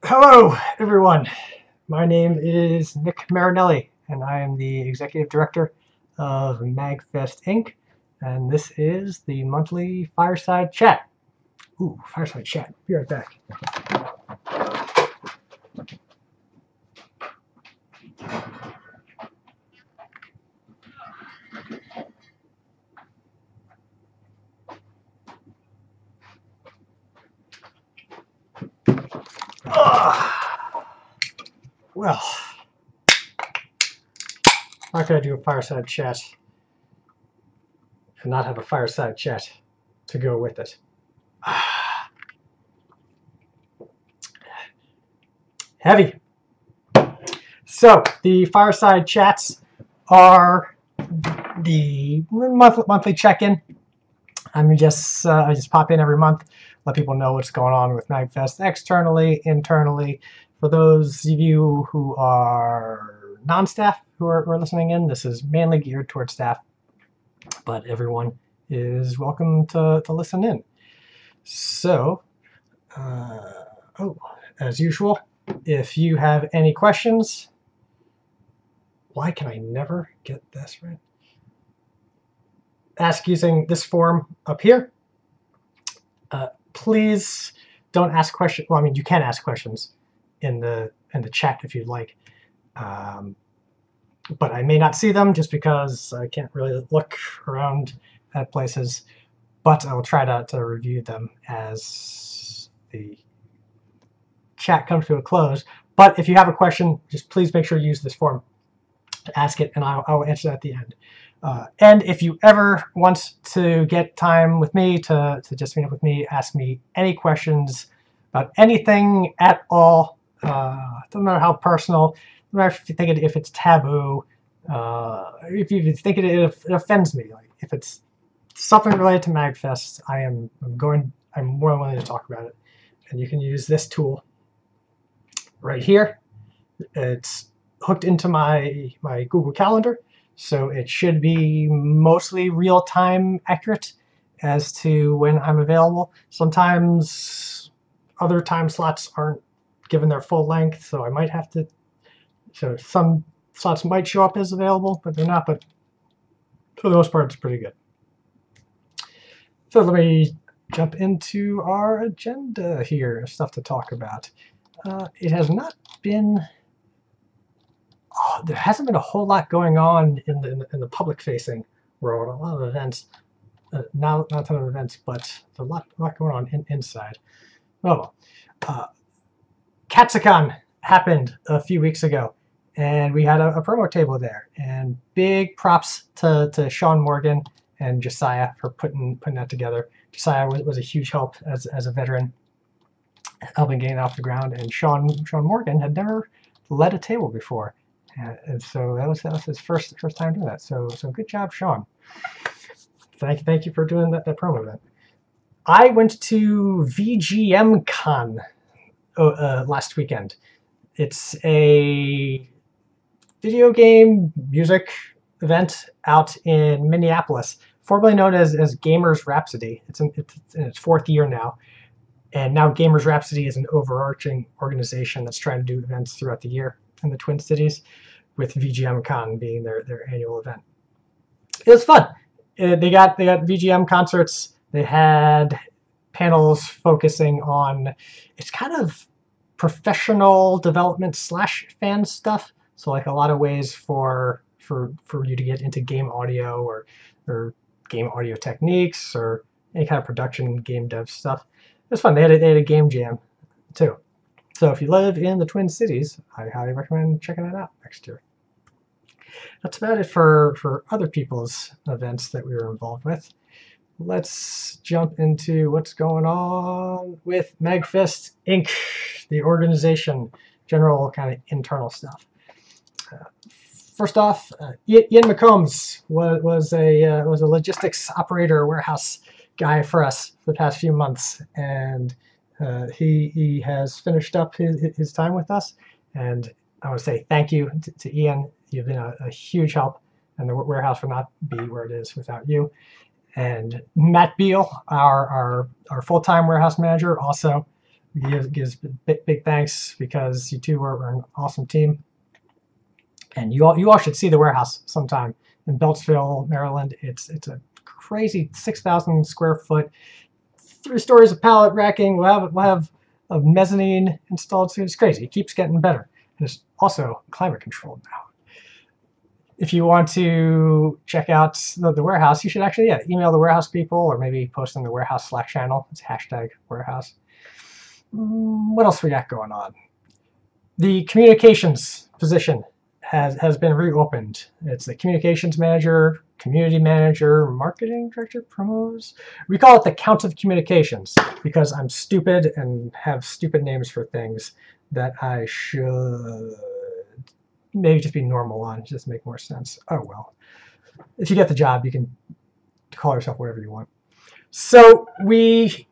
Hello, everyone. My name is Nick Marinelli, and I am the Executive Director of MAGFest Inc. And this is the monthly Fireside Chat. Ooh, Fireside Chat. Be right back. Well, how could I do a Fireside Chat and not have a Fireside Chat to go with it? Heavy. So, the Fireside Chats are the monthly check-in. I just pop in every month, let people know what's going on with MAGFest externally, internally. For those of you who are non-staff who are listening in, this is mainly geared towards staff, but everyone is welcome to listen in. So, as usual, if you have any questions, why can I never get this right? Ask using this form up here. Please don't ask questions. Well, I mean, you can ask questions in the chat if you'd like, but I may not see them just because I can't really look around at places. But I will try to review them as the chat comes to a close. But if you have a question, just please make sure you use this form to ask it, and I'll answer that at the end. And if you ever want to get time with me, to just meet up with me, ask me any questions about anything at all. Doesn't matter how personal, no matter if you think if it's taboo, if you think it offends me. Like if it's something related to MAGFest, I'm more than willing to talk about it. And you can use this tool right here. It's hooked into my Google Calendar, so it should be mostly real-time accurate as to when I'm available. Sometimes other time slots aren't given their full length, so I might have to. So some slots might show up as available, but they're not. But for the most part, it's pretty good. So let me jump into our agenda here, stuff to talk about. It has not been. There hasn't been a whole lot going on in the public-facing world. A lot of events, not a ton of events, but a lot going on inside. Oh, Katsicon happened a few weeks ago, and we had a promo table there. And big props to Sean Morgan and Josiah for putting that together. Josiah was a huge help as a veteran, helping getting it off the ground. And Sean Morgan had never led a table before. And so that was his first time doing that. So good job, Sean. Thank you for doing that promo event. I went to VGM Con last weekend. It's a video game music event out in Minneapolis, formerly known as Gamers Rhapsody. It's in its fourth year now. And now Gamers Rhapsody is an overarching organization that's trying to do events throughout the year in the Twin Cities, with VGM Con being their annual event. It was fun. They got VGM concerts. They had panels focusing on, it's kind of professional development / fan stuff. So like a lot of ways for you to get into game audio or game audio techniques or any kind of production game dev stuff. It was fun. They had a game jam too. So if you live in the Twin Cities, I highly recommend checking that out next year. That's about it for other people's events that we were involved with. Let's jump into what's going on with MAGFest Inc., the organization, general kind of internal stuff. First off, Ian McCombs was a logistics operator, warehouse guy for us for the past few months, and he has finished up his time with us, and I want to say thank you to Ian. You've been a huge help, and the warehouse would not be where it is without you. And Matt Beal, our full-time warehouse manager, also gives big thanks because you two were an awesome team. And you all should see the warehouse sometime in Beltsville, Maryland. It's a crazy 6,000 square foot, 3 stories of pallet racking. We'll have a mezzanine installed soon. It's crazy. It keeps getting better. And it's also climate controlled now. If you want to check out the warehouse, you should actually email the warehouse people or maybe post on the warehouse Slack channel. It's #warehouse. What else we got going on? The communications position has been reopened. It's the communications manager, community manager, marketing director, promos. We call it the Count of Communications because I'm stupid and have stupid names for things that I should maybe just be normal on, just make more sense. Oh well. If you get the job, you can call yourself whatever you want. So we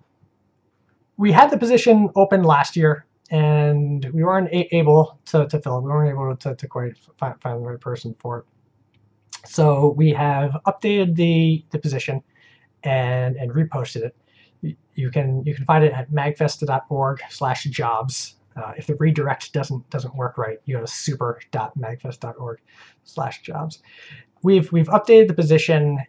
had the position open last year, and we weren't able to fill it. We weren't able to quite find the right person for it. So we have updated the position and reposted it. You can find it at magfest.org/jobs. If the redirect doesn't work right, you go to super.magfest.org/jobs. We've updated the position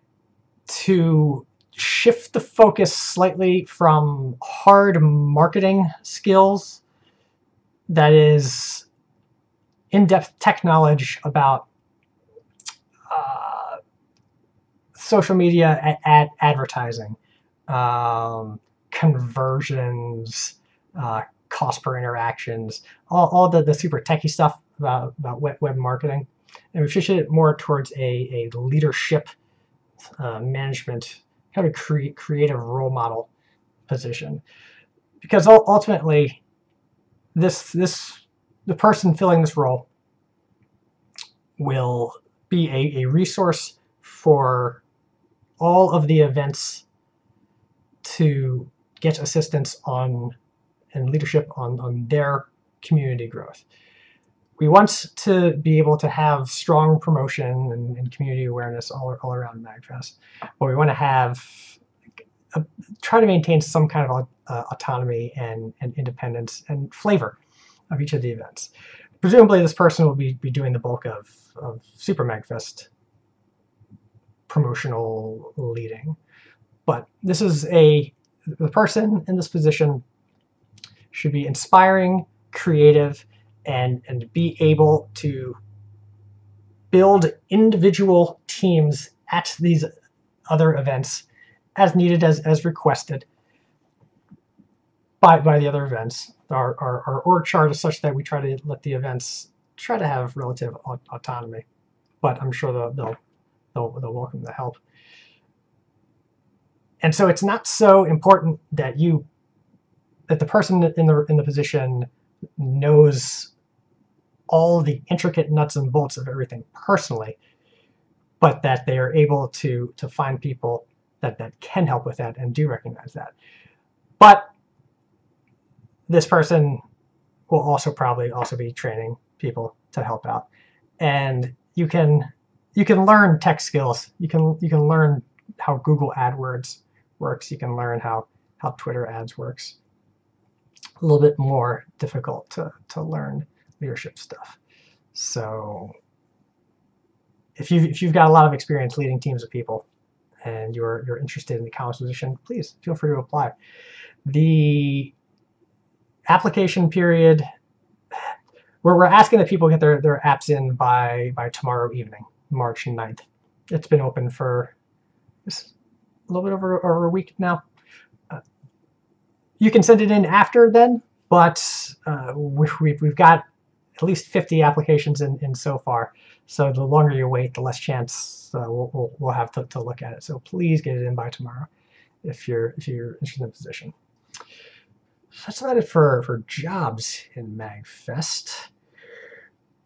to shift the focus slightly from hard marketing skills, that is in-depth tech knowledge about social media advertising, conversions, cost per interactions, all the super techie stuff about web marketing. And we've shifted it more towards a leadership management, kind of creative role model position. Because ultimately, the person filling this role will be a resource for all of the events to get assistance on and leadership on their community growth. We want to be able to have strong promotion and community awareness all around MAGFest, but we want to have try to maintain some kind of autonomy and independence and flavor of each of the events. Presumably, this person will be doing the bulk of Super MAGFest promotional leading, but this is the person in this position should be inspiring, creative, and be able to build individual teams at these other events as needed, as requested by the other events. Our org chart is such that we try to let the events try to have relative autonomy, but I'm sure they'll welcome the help. And so it's not so important that the person in the position knows all the intricate nuts and bolts of everything personally, but that they are able to find people that can help with that and do recognize that. But this person will also probably be training people to help out, and you can learn tech skills. You can learn how Google AdWords works. You can learn how Twitter ads works. A little bit more difficult to learn leadership stuff. So if you've got a lot of experience leading teams of people and you're interested in the college position, please feel free to apply. The application period, we're asking that people get their apps in by tomorrow evening, March 9th. It's been open for a little bit over a week now. You can send it in after then, but we've got at least 50 applications in so far. So the longer you wait, the less chance we'll have to look at it. So please get it in by tomorrow if you're interested in the position. So that's about it for jobs in MAGFest.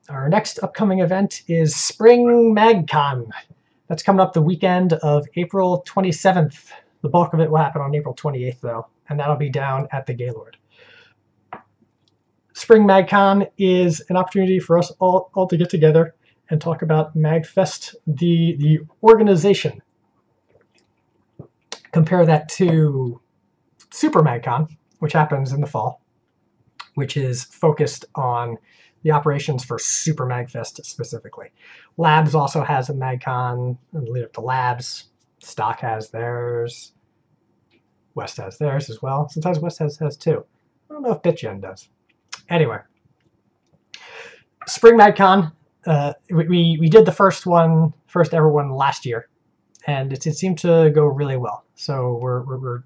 Our next upcoming event is Spring MagCon. That's coming up the weekend of April 27th. The bulk of it will happen on April 28th, though, and that'll be down at the Gaylord. Spring MagCon is an opportunity for us all to get together and talk about MAGFest, the organization. Compare that to Super MagCon, which happens in the fall, which is focused on the operations for Super MAGFest specifically. Labs also has a MagCon, and lead up to Labs. Stock has theirs. West has theirs as well. Sometimes West has two. I don't know if BitGen does. Anyway, Spring MagCon, we did the first ever one last year, and it seemed to go really well. So we're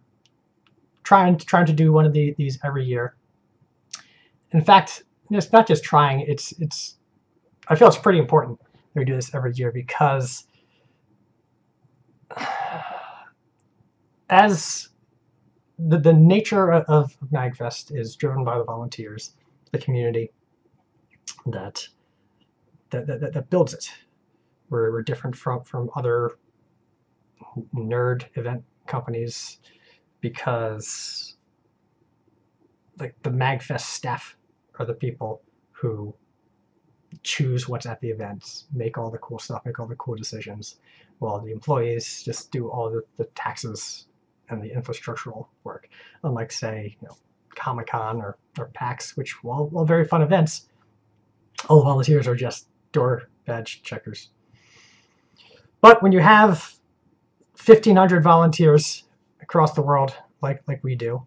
trying to do one of these every year. In fact, it's not just trying. I feel it's pretty important that we do this every year because as the nature of MAGFest is driven by the volunteers, the community that builds it. We're different from other nerd event companies because like the MAGFest staff are the people who choose what's at the events, make all the cool stuff, make all the cool decisions, while the employees just do all the taxes and the infrastructural work. Unlike, say, Comic-Con or PAX, which, while very fun events, all the volunteers are just door badge checkers. But when you have 1,500 volunteers across the world, like we do,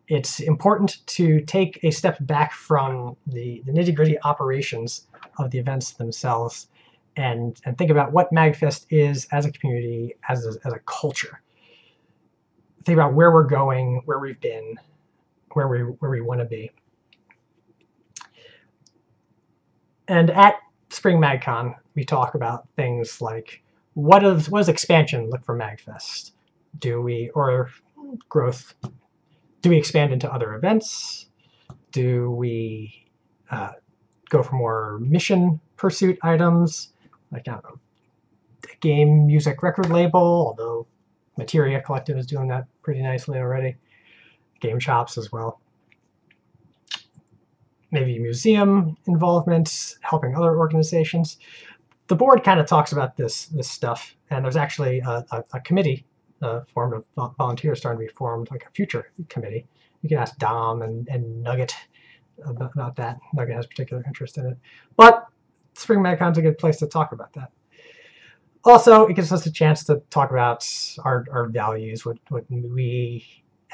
it's important to take a step back from the nitty-gritty operations of the events themselves and think about what MAGFest is as a community, as a culture. Think about where we're going, where we've been, where we want to be. And at Spring MagCon, we talk about things like what does expansion look for MAGFest? Or growth? Do we expand into other events? Do we go for more mission pursuit items? Like, I don't know, a game, music, record label, although Materia Collective is doing that pretty nicely already. Game shops as well. Maybe museum involvement, helping other organizations. The board kind of talks about this stuff, and there's actually a committee formed of volunteers starting to be formed, like a future committee. You can ask Dom and Nugget about that. Nugget has particular interest in it. But Spring MagCon's a good place to talk about that. Also, it gives us a chance to talk about our values, what we,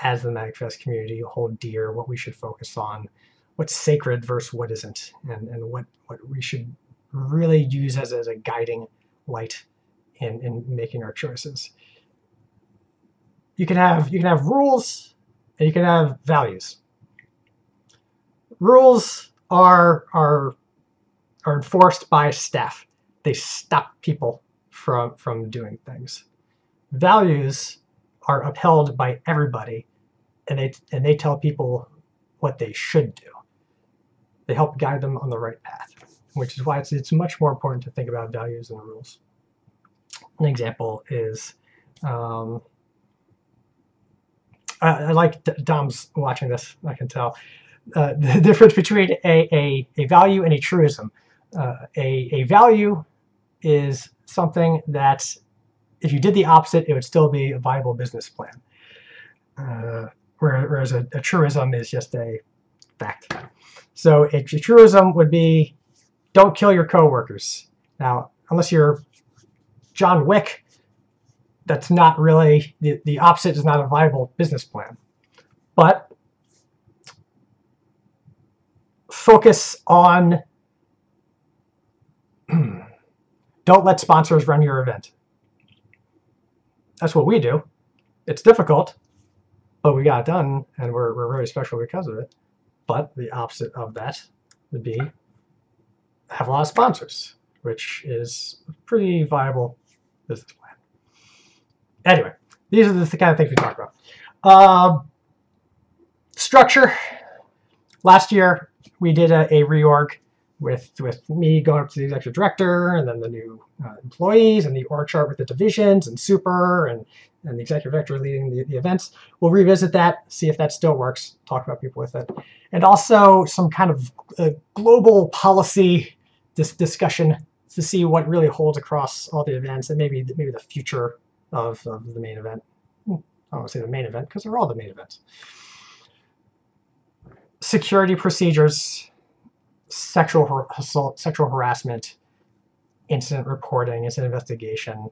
as the MAGFest community, hold dear, what we should focus on, what's sacred versus what isn't, and what we should really use as a guiding light in making our choices. You can have rules and you can have values. Rules are enforced by staff. They stop people from doing things. Values are upheld by everybody, and they tell people what they should do. They help guide them on the right path, which is why it's much more important to think about values and rules. An example is, I like Dom's watching this, I can tell. The difference between a value and a truism. A value is something that if you did the opposite, it would still be a viable business plan. Whereas a truism is just a fact. So a truism would be, don't kill your coworkers. Now, unless you're John Wick, that's not really, the opposite is not a viable business plan. But focus on, don't let sponsors run your event. That's what we do. It's difficult, but we got it done, and we're very special because of it. But the opposite of that would be have a lot of sponsors, which is a pretty viable business plan. Anyway, these are the kind of things we talk about. Structure. Last year, we did a reorg with me going up to the executive director, and then the new employees, and the org chart with the divisions, and super, and the executive director leading the events. We'll revisit that, see if that still works, talk about people with it. And also some kind of global policy discussion to see what really holds across all the events, and maybe the future of the main event. I don't want to say the main event, because they're all the main events. security procedures, sexual assault, sexual harassment, incident reporting, incident investigation,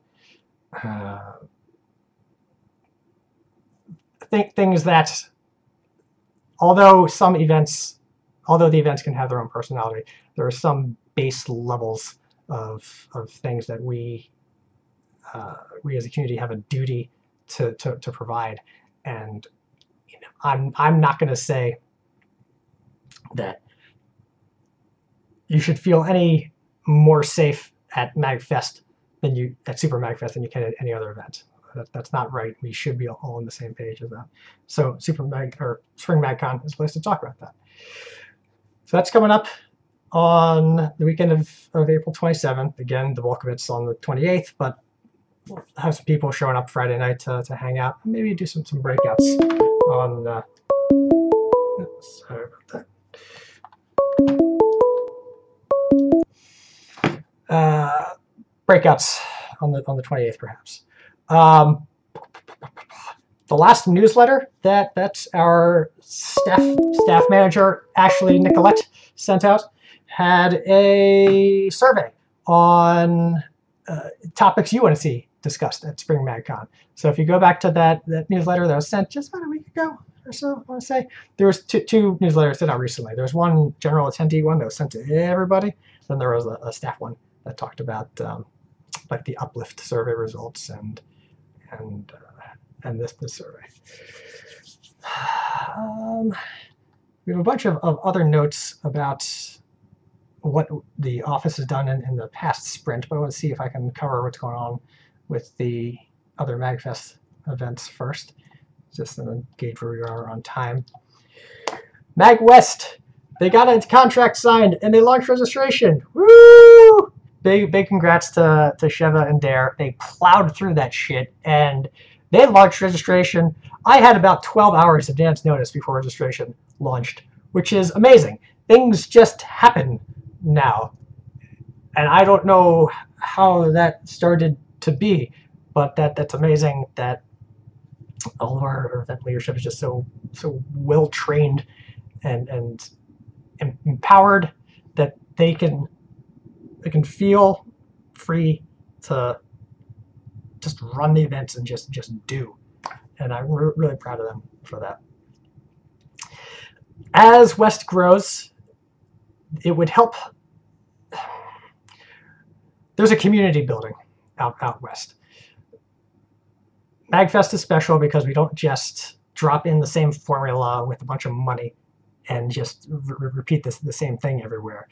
things that, although the events can have their own personality, there are some base levels of things that we as a community have a duty to provide. And I'm not going to say that you should feel any more safe at MAGFest at Super MAGFest than you can at any other event. That's not right. We should be all on the same page as that. So Spring MagCon is a place to talk about that. So that's coming up on the weekend of April 27th. Again, the bulk of it's on the 28th, but we'll have some people showing up Friday night to hang out and maybe do some breakouts on. Sorry about that. Breakouts on the 28th, perhaps. The last newsletter that our staff manager Ashley Nicolette sent out had a survey on topics you want to see discussed at Spring MagCon. So if you go back to that newsletter that was sent just about a week ago or so, I want to say, there was two newsletters sent out recently. There was one general attendee one that was sent to everybody. Then there was a staff one that talked about like the Uplift survey results and this survey. We have a bunch of other notes about what the office has done in the past sprint, but I want to see if I can cover what's going on with the other MAGFest events first, just to gauge where we are on time. MagWest, they got a contract signed and they launched registration. Woo! Big congrats to Sheva and Dare. They plowed through that shit and they launched registration. I had about 12 hours advance notice before registration launched, which is amazing. Things just happen now. And I don't know how that started to be, but that's amazing that all of our event leadership is just so well trained and empowered that they can feel free to just run the events and just do. And I'm really proud of them for that. As West grows, it would help. There's a community building out West. MAGFest is special because we don't just drop in the same formula with a bunch of money and just repeat the same thing everywhere.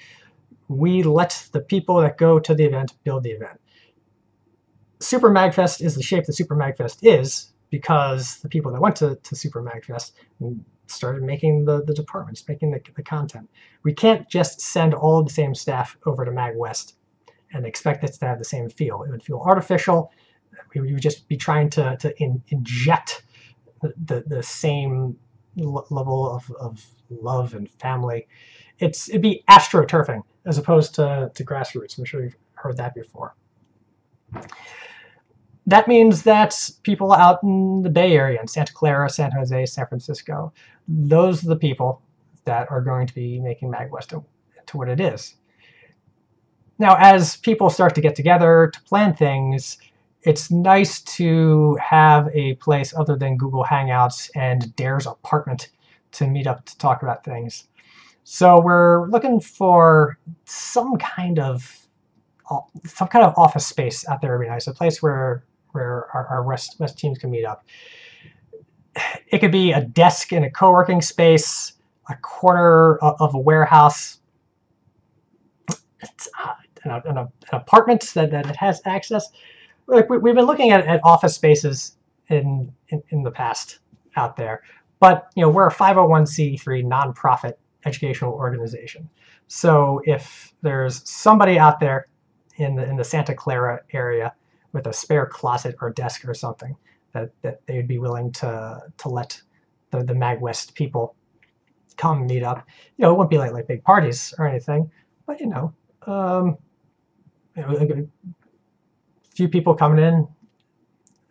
We let the people that go to the event build the event. Super MAGFest is the shape that Super MAGFest is because the people that went to Super MAGFest started making the departments, making the content. We can't just send all of the same staff over to MAGWest and expect it to have the same feel. It would feel artificial. We would just be trying to inject the same level of love and family. It'd be astroturfing as opposed to grassroots. I'm sure you've heard that before. That means that people out in the Bay Area, in Santa Clara, San Jose, San Francisco, those are the people that are going to be making MAGWest to what it is. Now, as people start to get together to plan things, it's nice to have a place other than Google Hangouts and Dare's apartment to meet up to talk about things. So we're looking for some kind of office space out there would be nice, a place where our West teams can meet up. It could be a desk in a co-working space, a corner of a warehouse, an apartment that has access. Like we've been looking at office spaces in the past out there, but we're a 501c3 nonprofit educational organization. So if there's somebody out there in the Santa Clara area with a spare closet or desk or something that they would be willing to let the MAGWest people come meet up, it wouldn't be like big parties or anything, but a few people coming in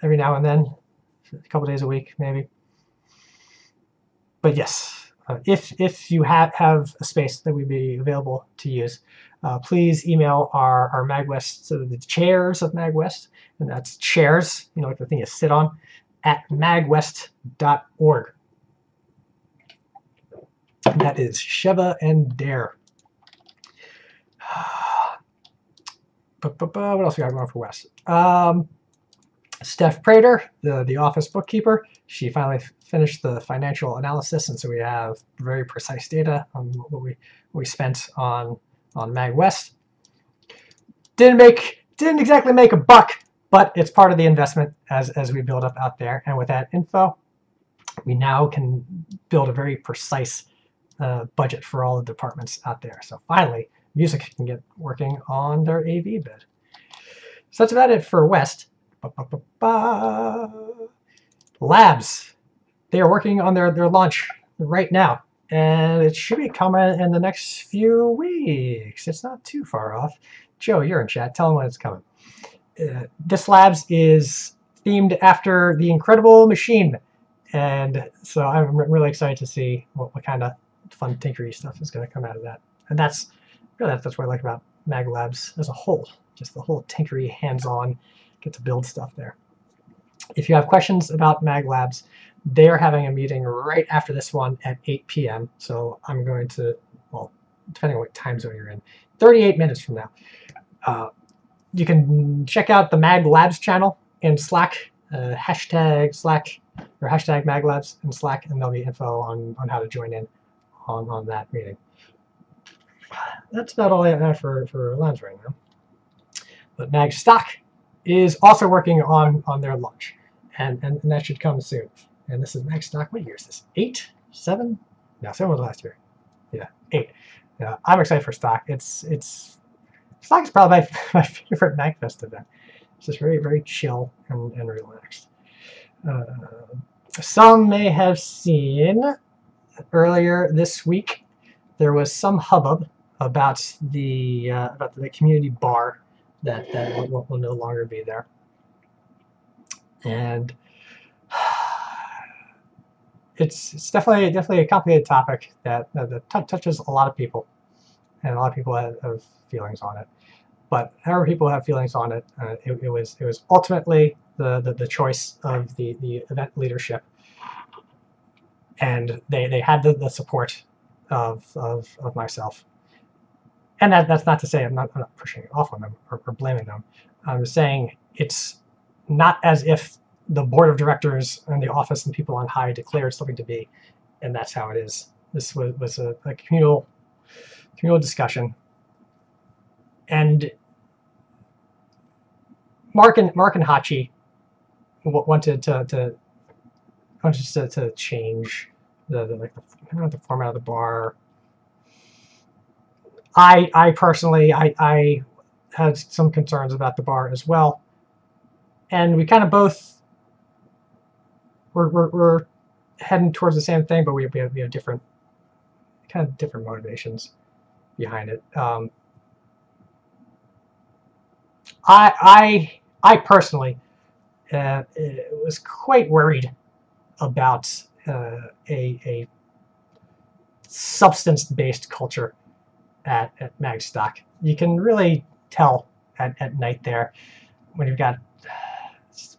every now and then, a couple days a week maybe. But yes, if you have a space that would be available to use, please email our MAGWest, so the chairs of MAGWest, and that's chairs, like the thing you sit on, at magwest.org. And that is Sheva and Dare. What else we got going for West? Steph Prater, the office bookkeeper, she finally finished the financial analysis, and so we have very precise data on what we spent on MAGWest. Didn't exactly make a buck, but it's part of the investment as we build up out there. And with that info, we now can build a very precise budget for all the departments out there. So finally, music can get working on their AV bid. So that's about it for West. Labs. They are working on their launch right now, and it should be coming in the next few weeks. It's not too far off. Joe, you're in chat. Tell them when it's coming. This Labs is themed after The Incredible Machine, and so I'm really excited to see what kind of fun tinkery stuff is going to come out of that. And that's what I like about Mag Labs as a whole. Just the whole tinkery, hands-on, get to build stuff there. If you have questions about Mag Labs, they are having a meeting right after this one at 8 p.m. So I'm going to, well, depending on what time zone you're in, 38 minutes from now. You can check out the Mag Labs channel in Slack, hashtag Slack, or hashtag Mag Labs in Slack, and there'll be info on how to join in on that meeting. That's about all I have for Labs right now. But Mag Stock is also working on their launch, and that should come soon. And this is Mag Stock. What year is this? 8? 7? No, 7 was last year. Yeah, 8. I'm excited for Stock. Stock is probably my favorite MAGFest event. It's just very, very chill and relaxed. Some may have seen earlier this week there was some hubbub about the community bar that will no longer be there, and it's definitely a complicated topic that touches a lot of people, and a lot of people have feelings on it. But however people have feelings on it, it was ultimately the choice of the event leadership, and they had the support of myself. And that's not to say I'm not pushing it off on them or blaming them. I'm saying it's not as if the board of directors and the office and people on high declared something to be, and that's how it is. This was a communal discussion, and Mark and Hachi wanted to change the format of the bar. I personally I had some concerns about the bar as well, and we kind of both we're heading towards the same thing, but we have different motivations behind it. I personally was quite worried about a substance-based culture at Magstock. You can really tell at night there when you've got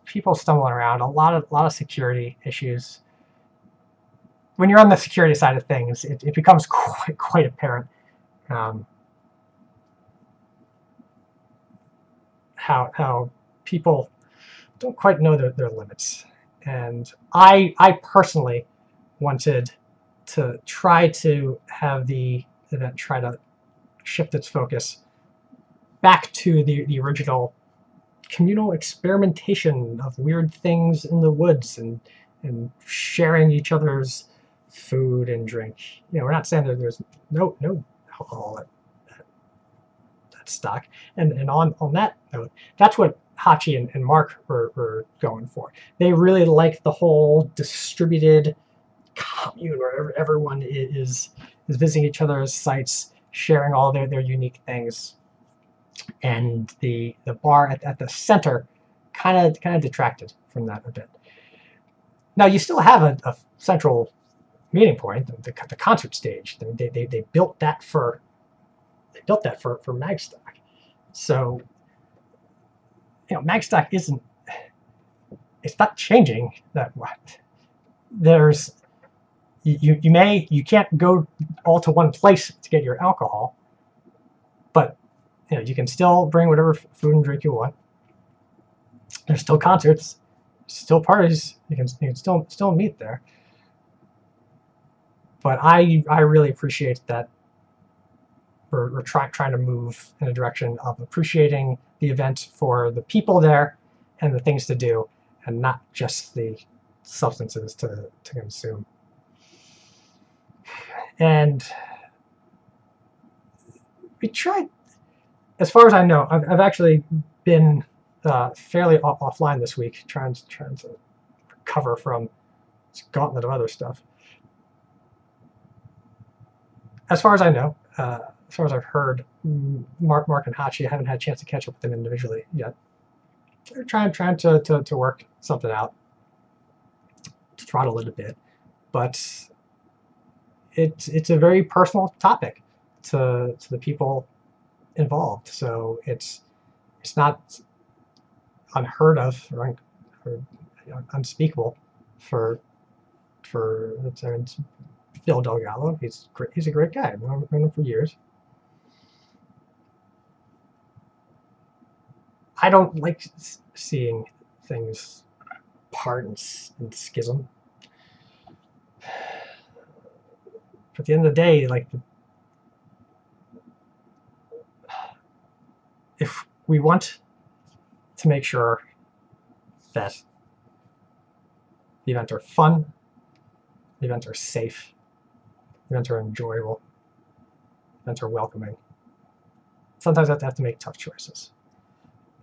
people stumbling around, a lot of security issues. When you're on the security side of things, it becomes quite apparent how people don't quite know their limits. And I personally wanted to try to have the event try to shift its focus back to the original communal experimentation of weird things in the woods and sharing each other's food and drink. We're not saying that there's no alcohol at Stock. And on that note, that's what Hachi and Mark were going for. They really like the whole distributed commune where everyone is visiting each other's sites, sharing all their unique things, and the bar at the center kind of detracted from that a bit. Now you still have a central meeting point, the concert stage. They built that for Magstock. So Magstock it's not changing that much. There's you can't go all to one place to get your alcohol, but you can still bring whatever food and drink you want. There's still concerts, still parties. You can still meet there. But I really appreciate that we're trying to move in a direction of appreciating the event for the people there and the things to do, and not just the substances to consume. And we tried, as far as I know, I've actually been fairly offline this week, trying to recover from this gauntlet of other stuff. As far as I know, as far as I've heard, Mark and Hachi, I haven't had a chance to catch up with them individually yet. They're trying to work something out, to throttle it a bit, but it's a very personal topic to the people involved. So it's not unheard of or unspeakable for Phil Delgado. He's a great guy. I've known him for years. I don't like seeing things part and schism. But at the end of the day, if we want to make sure that the events are fun, the events are safe, the events are enjoyable, the events are welcoming, sometimes I have to make tough choices.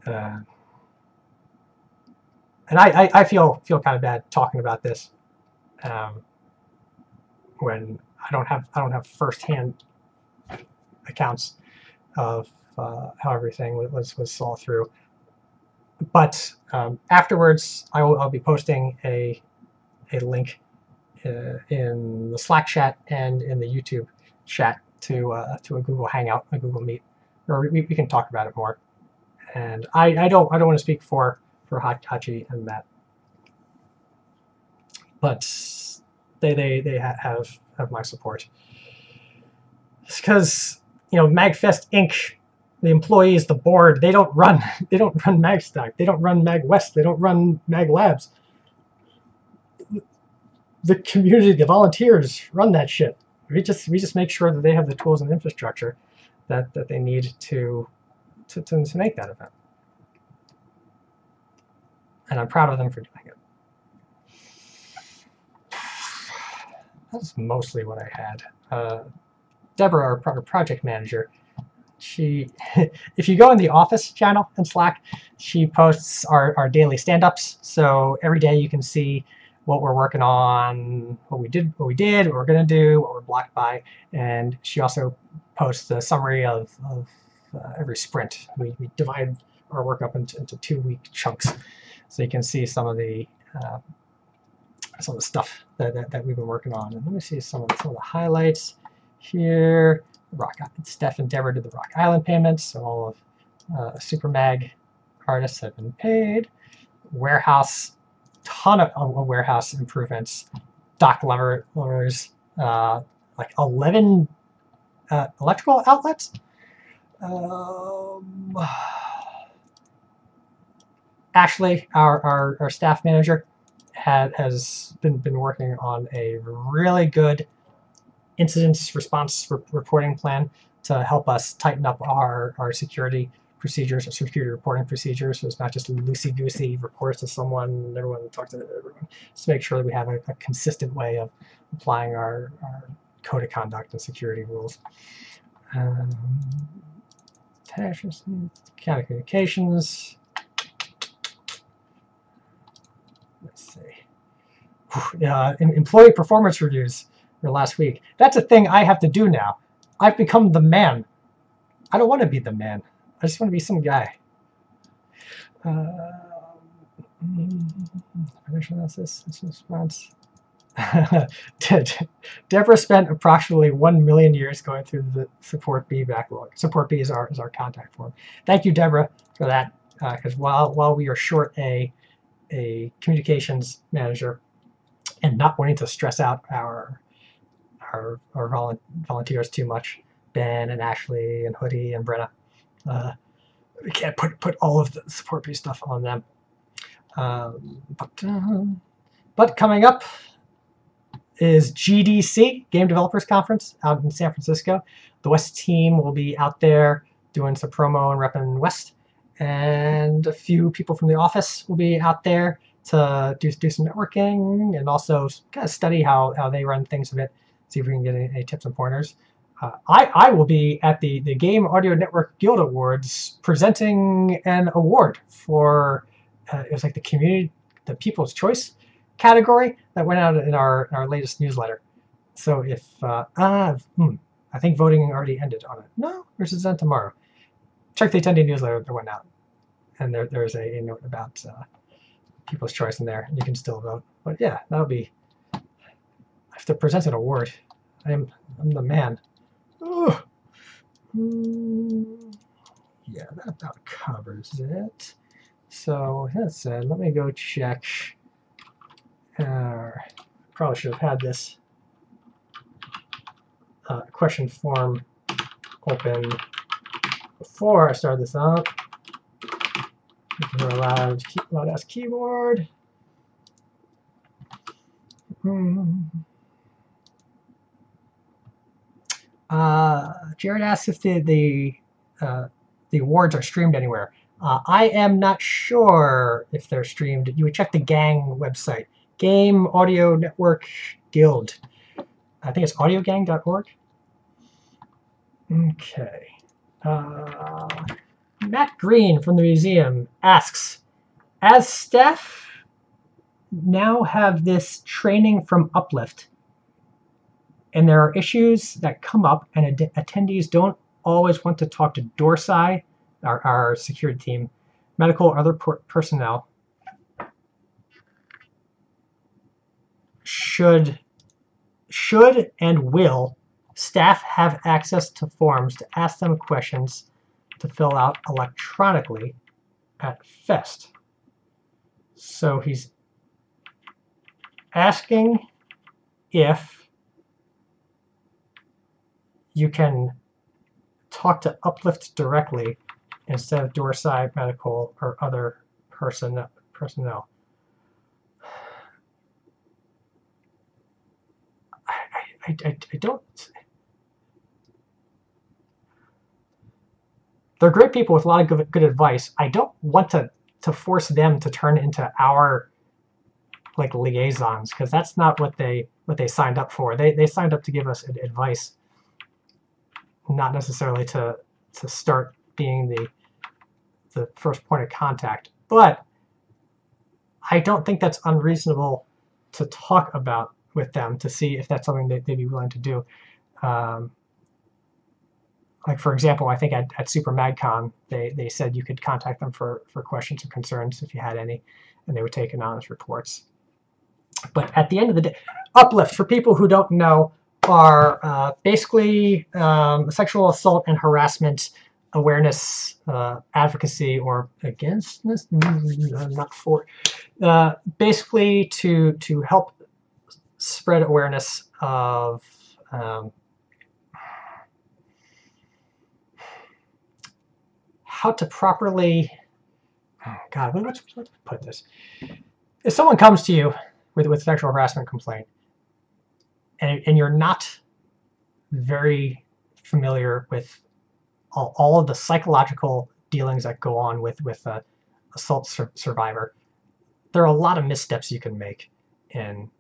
And I feel kind of bad talking about this when I don't have firsthand accounts of how everything was saw through. But afterwards, I'll be posting a link in the Slack chat and in the YouTube chat to a Google Hangout, a Google Meet, where we can talk about it more. And I don't want to speak for Hachi and Matt, but they have my support. It's because MAGFest Inc., the employees, the board, they don't run Magstock, they don't run MAGWest, they don't run Mag Labs. The community, the volunteers run that shit. We just make sure that they have the tools and infrastructure that they need to make that event. And I'm proud of them for doing it. That's mostly what I had. Deborah, our project manager, if you go in the office channel in Slack, she posts our daily stand-ups. So every day you can see what we're working on, what we did, what we're going to do, what we're blocked by. And she also posts a summary of every sprint. We divide our work up into 2-week chunks, so you can see some of the stuff that we've been working on. And let me see some of the highlights here. Steph and Deborah did the Rock Island payments, so all of Super Mag artists have been paid. Warehouse, ton of warehouse improvements. Dock levers, like 11 electrical outlets. Ashley, our staff manager, has been working on a really good incident response reporting plan to help us tighten up our security procedures, our security reporting procedures. So it's not just loosey-goosey reports to someone, everyone talks to everyone. Just to make sure that we have a consistent way of applying our code of conduct and security rules. County communications. Let's see. Employee performance reviews for last week. That's a thing I have to do now. I've become the man. I don't want to be the man. I just want to be some guy. Financial analysis, response. Deborah spent approximately 1 million years going through the support B backlog. Support B is our contact form. Thank you, Deborah, for that. Because while we are short a communications manager and not wanting to stress out our volunteers too much, Ben and Ashley and Hoodie and Brenna, we can't put all of the support B stuff on them. But coming up is GDC, Game Developers Conference, out in San Francisco. The West team will be out there doing some promo and repping West. And a few people from the office will be out there to do some networking and also kind of study how they run things a bit, see if we can get any tips and pointers. I will be at the Game Audio Network Guild Awards presenting an award for, it was like the People's Choice category that went out in our latest newsletter. So if I think voting already ended on it. No, or is it done tomorrow? Check the attendee newsletter that went out, and there's a note about People's Choice in there, and you can still vote. But yeah, that'll be. I have to present an award. I'm the man. Ugh. Yeah, that about covers it. So that said, let me go check. Probably should have had this question form open before I started this up. We're allowed to ask keyboard. Jared asks if the awards are streamed anywhere. I am not sure if they're streamed. You would check the Gang website, Game Audio Network Guild. I think it's audiogang.org. Okay. Matt Green from the museum asks, as staff now have this training from Uplift, and there are issues that come up and attendees don't always want to talk to Dorsai, our security team, medical or other personnel, should and will staff have access to forms to ask them questions to fill out electronically at Fest? So he's asking if you can talk to Uplift directly instead of Dorsai, medical, or other personnel. I don't. They're great people with a lot of good advice. I don't want to force them to turn into our like liaisons, because that's not what they signed up for. They signed up to give us advice, not necessarily to start being the first point of contact. But I don't think that's unreasonable to talk about with them to see if that's something they'd be willing to do. Like, for example, I think at Super MagCon, they said you could contact them for questions or concerns if you had any, and they would take anonymous reports. But at the end of the day, Uplift, for people who don't know, are basically sexual assault and harassment awareness, advocacy, or against this, not for, basically to help spread awareness of how to properly, let's put this. If someone comes to you with sexual harassment complaint, and you're not very familiar with all of the psychological dealings that go on with assault survivor, there are a lot of missteps you can make in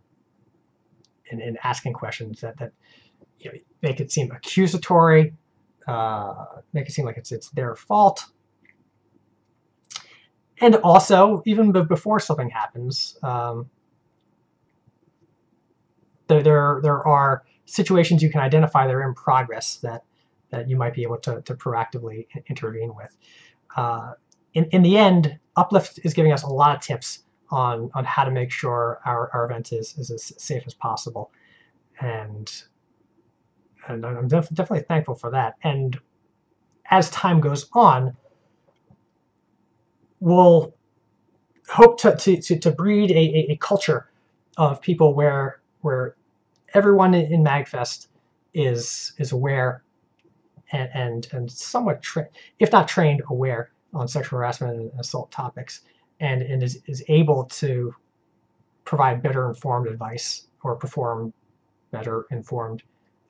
asking questions that make it seem accusatory, make it seem like it's their fault. And also, even before something happens, there are situations you can identify that are in progress that you might be able to proactively intervene with. In the end, Uplift is giving us a lot of tips on how to make sure our event is as safe as possible. And I'm definitely thankful for that. And as time goes on, we'll hope to breed a culture of people where everyone in MAGFest is aware and somewhat, if not trained, aware on sexual harassment and assault topics, and is able to provide better informed advice or perform better informed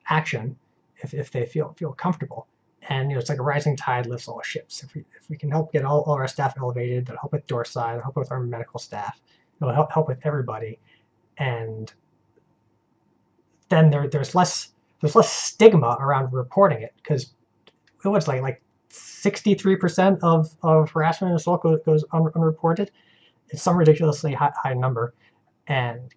action if they feel comfortable. And it's like a rising tide lifts all ships. If we can help get all our staff elevated, that'll help with Doorside, it'll help with our medical staff, it'll help with everybody. And then there's less stigma around reporting it, because it was like 63% of harassment and assault goes unreported. It's some ridiculously high number, and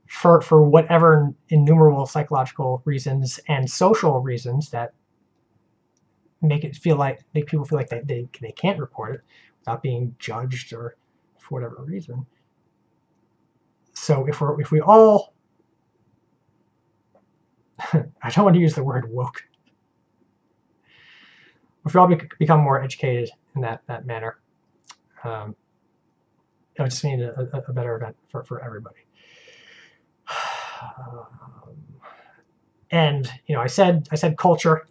for whatever innumerable psychological reasons and social reasons that make people feel like they can't report it without being judged or for whatever reason. So if we all I don't want to use the word woke. If we all become more educated in that manner, it would just mean a better event for everybody. And I said culture,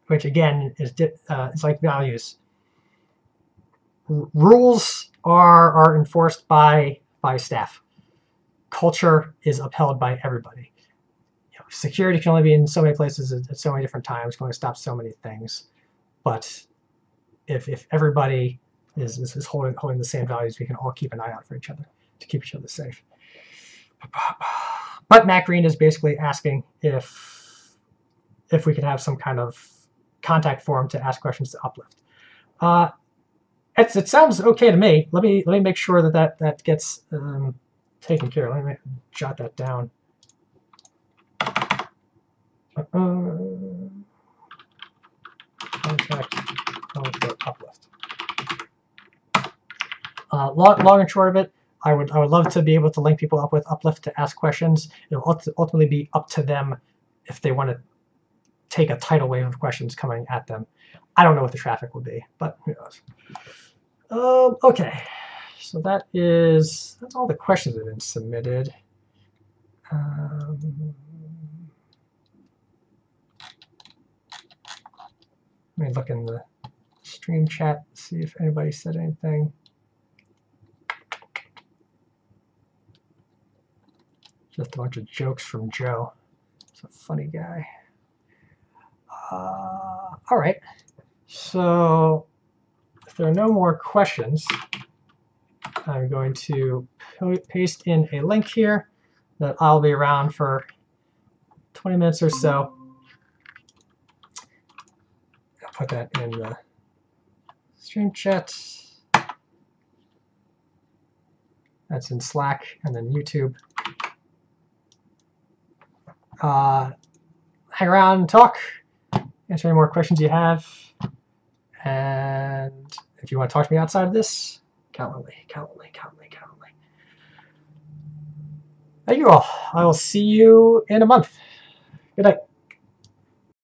which again is like values. Rules are enforced by staff. Culture is upheld by everybody. Security can only be in so many places at so many different times, can only stop so many things. But if everybody is holding the same values, we can all keep an eye out for each other to keep each other safe. But Matt Green is basically asking if we could have some kind of contact form to ask questions to Uplift. It sounds okay to me. Let me make sure that gets taken care of. Let me jot that down. Contact Uplift. Long and short of it, I would love to be able to link people up with Uplift to ask questions. It'll ultimately be up to them if they want to take a tidal wave of questions coming at them. I don't know what the traffic will be, but who knows. Okay, so that's all the questions that have been submitted. Let me look in the stream chat, see if anybody said anything. Just a bunch of jokes from Joe. He's a funny guy. All right. So if there are no more questions, I'm going to paste in a link here that I'll be around for 20 minutes or so. I'll put that in the stream chat. That's in Slack and then YouTube. Hang around and talk, answer any more questions you have, and if you want to talk to me outside of this, Calendly. Thank you all. I will see you in a month. Good night.